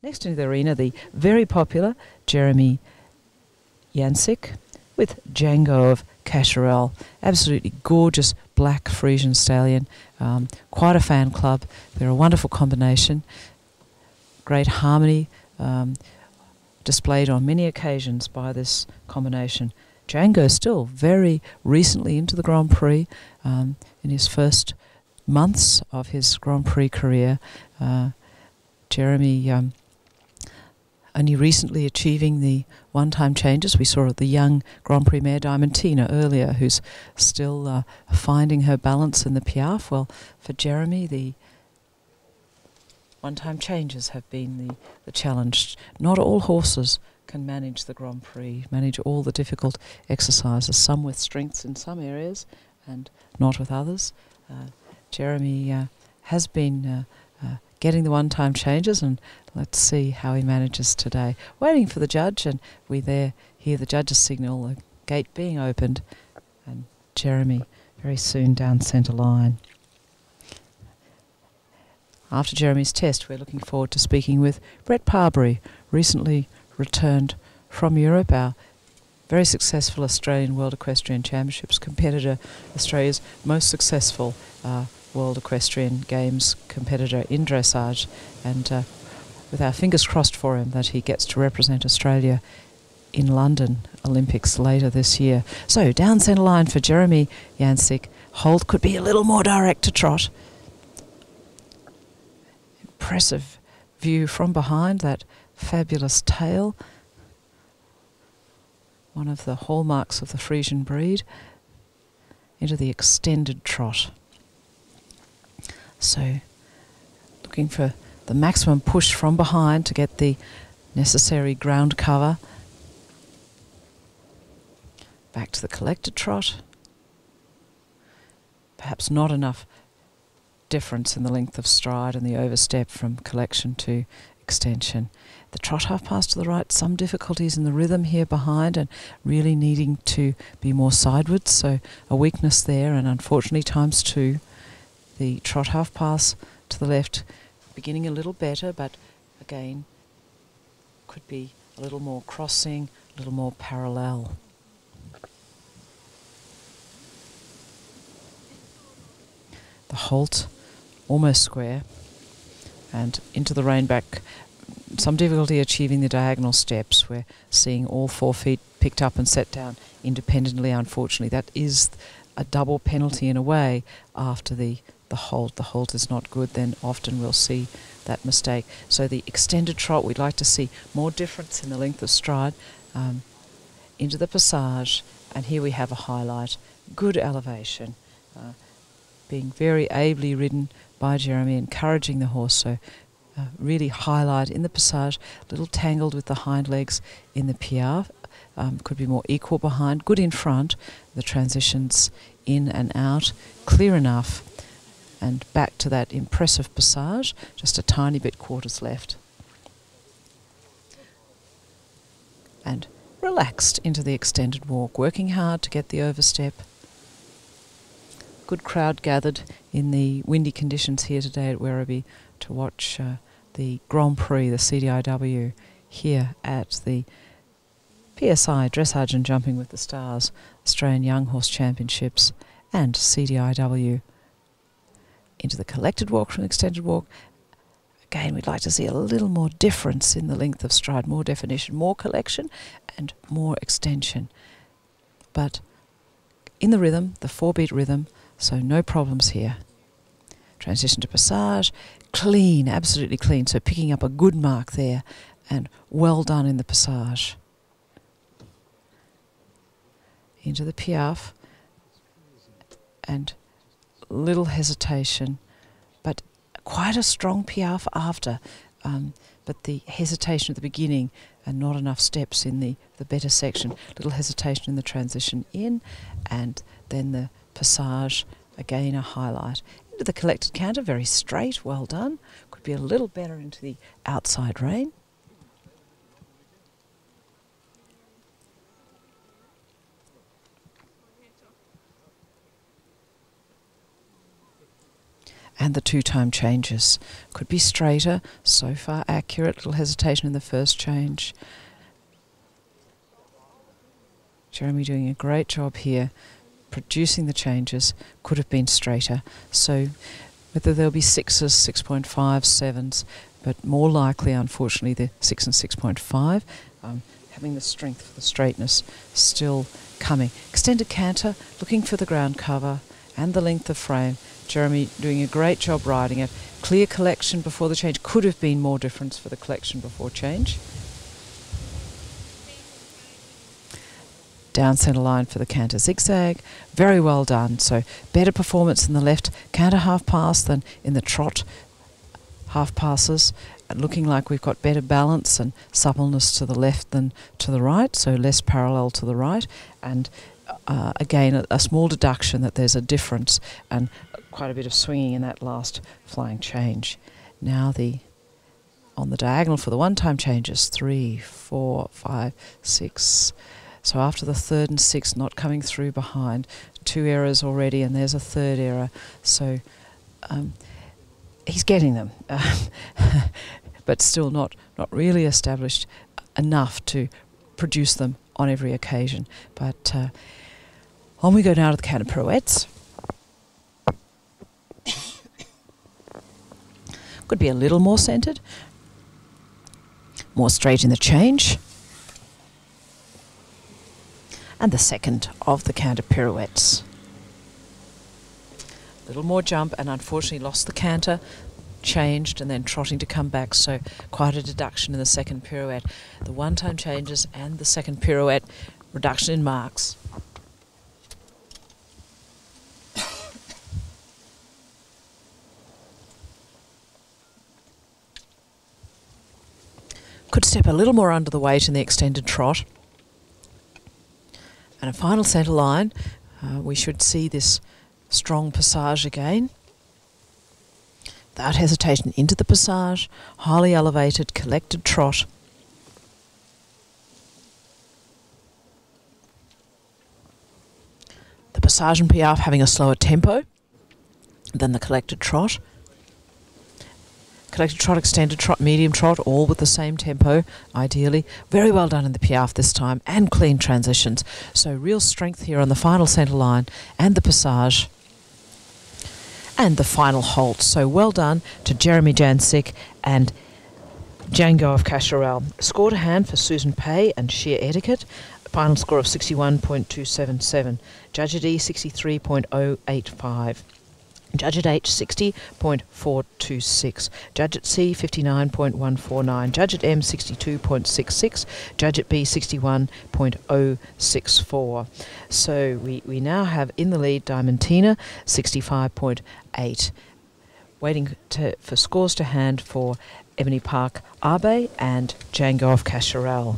Next into the arena, the very popular Jeremy Janjic with Django of Cacharel. Absolutely gorgeous black Frisian stallion. Quite a fan club. They're a wonderful combination. Great harmony displayed on many occasions by this combination. Django still very recently into the Grand Prix in his first months of his Grand Prix career. Jeremy only recently achieving the one-time changes. We saw the young Grand Prix mare Diamantina earlier, who's still finding her balance in the piaffe. Well, for Jeremy, the one-time changes have been the challenge. Not all horses can manage the Grand Prix, manage all the difficult exercises, some with strengths in some areas and not with others. Jeremy has been getting the one-time changes, and let's see how he manages today. Waiting for the judge, and we there hear the judge's signal, the gate being opened, and Jeremy very soon down centre line. After Jeremy's test, we're looking forward to speaking with Brett Parbury, recently returned from Europe, our very successful Australian World Equestrian Championships competitor, Australia's most successful World Equestrian Games competitor in dressage, and with our fingers crossed for him that he gets to represent Australia in London Olympics later this year. So down centre line for Jeremy Janjic. Hold could be a little more direct to trot. Impressive view from behind, that fabulous tail. One of the hallmarks of the Frisian breed. Into the extended trot. So looking for the maximum push from behind to get the necessary ground cover. Back to the collected trot. Perhaps not enough difference in the length of stride and the overstep from collection to extension. The trot half pass to the right, some difficulties in the rhythm here behind and really needing to be more sidewards, so a weakness there, and unfortunately times two. The trot half pass to the left beginning a little better, but again could be a little more crossing, a little more parallel. The halt almost square, and into the rein back. Some difficulty achieving the diagonal steps. We're seeing all 4 feet picked up and set down independently, unfortunately. That is a double penalty in a way after the halt. The halt is not good, then often we'll see that mistake. So the extended trot, we'd like to see more difference in the length of stride. Into the passage, and here we have a highlight. Good elevation, being very ably ridden by Jeremy, encouraging the horse, so really highlight in the passage, a little tangled with the hind legs in the piaffe. Could be more equal behind, good in front, the transitions in and out, clear enough, and back to that impressive passage, just a tiny bit quarters left. And relaxed into the extended walk, working hard to get the overstep. Good crowd gathered in the windy conditions here today at Werribee to watch the Grand Prix, the CDI-W, here at the PSI Dressage and Jumping with the Stars Australian Young Horse Championships and CDI-W. Into the collected walk from the extended walk. Again, we'd like to see a little more difference in the length of stride, more definition, more collection and more extension. But in the rhythm, the 4-beat rhythm, so no problems here. Transition to passage, clean, absolutely clean, so picking up a good mark there and well done in the passage. Into the piaffe, and little hesitation, but quite a strong piaffe after, but the hesitation at the beginning and not enough steps in the better section. Little hesitation in the transition in, and then the passage, again a highlight. Into the collected canter, very straight, well done. Could be a little better into the outside rein. and the 2-time changes. Could be straighter, so far accurate, little hesitation in the first change. Jeremy doing a great job here, producing the changes. Could have been straighter. So whether there'll be 6s, 6.5, 7s, but more likely, unfortunately, the 6 and 6.5. Having the strength for the straightness still coming. Extended canter, looking for the ground cover and the length of frame. Jeremy doing a great job riding it. Clear collection before the change. Could have been more difference for the collection before change. Down centre line for the canter zigzag. Very well done. So better performance in the left canter half pass than in the trot half passes. And looking like we've got better balance and suppleness to the left than to the right. So less parallel to the right. And again, a small deduction that there's a difference and quite a bit of swinging in that last flying change. Now on the diagonal for the 1-time changes, 3, 4, 5, 6. So after the 3rd and 6th not coming through behind, 2 errors already, and there's a 3rd error. So he's getting them, but still not really established enough to produce them on every occasion. But on we go now to the canter pirouettes. Could be a little more centred, more straight in the change. And the second of the canter pirouettes. A little more jump, and unfortunately lost the canter, changed, and then trotting to come back, so quite a deduction in the second pirouette. The 1-time changes and the second pirouette, reduction in marks. Could step a little more under the weight in the extended trot. And a final centre line, we should see this strong passage again. Without hesitation into the passage, highly elevated, collected trot. The passage and piaffe having a slower tempo than the collected trot. Collected trot, extended trot, medium trot, all with the same tempo, ideally. Very well done in the piaffe this time, and clean transitions. So real strength here on the final centre line, and the passage, and the final halt. So well done to Jeremy Janjic and Django of Cacharel. Score to hand for Susan Pay and Sheer Etiquette. Final score of 61.277. Judge at E, 63.085. Judge at H, 60.426. Judge at C, 59.149. Judge at M, 62.66. Judge at B, 61.064. So we now have in the lead Diamantina, 65.8. Waiting for scores to hand for Ebony Park Abe and Django of Cacharel.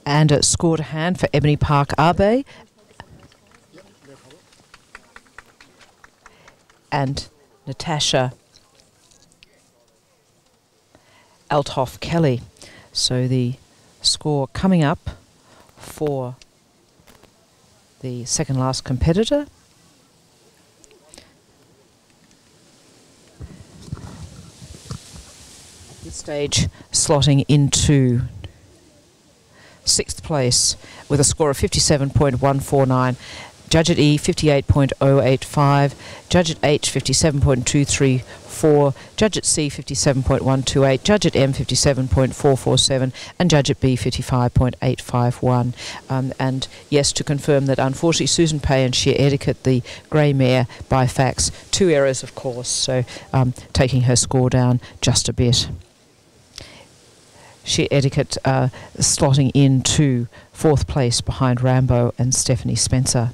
And a score to hand for Ebony Park Abe and Natasha Althoff Kelly. So the score coming up for the second last competitor. This stage slotting into 6th place with a score of 57.149. Judge at E, 58.085. Judge at H, 57.234. Judge at C, 57.128. Judge at M, 57.447. And Judge at B, 55.851. And yes, to confirm that unfortunately Susan Pay and Sheer Etiquette, the grey mare by fax, 2 errors of course, so taking her score down just a bit. Sheer Etiquette slotting into 4th place behind Rambo and Stephanie Spencer.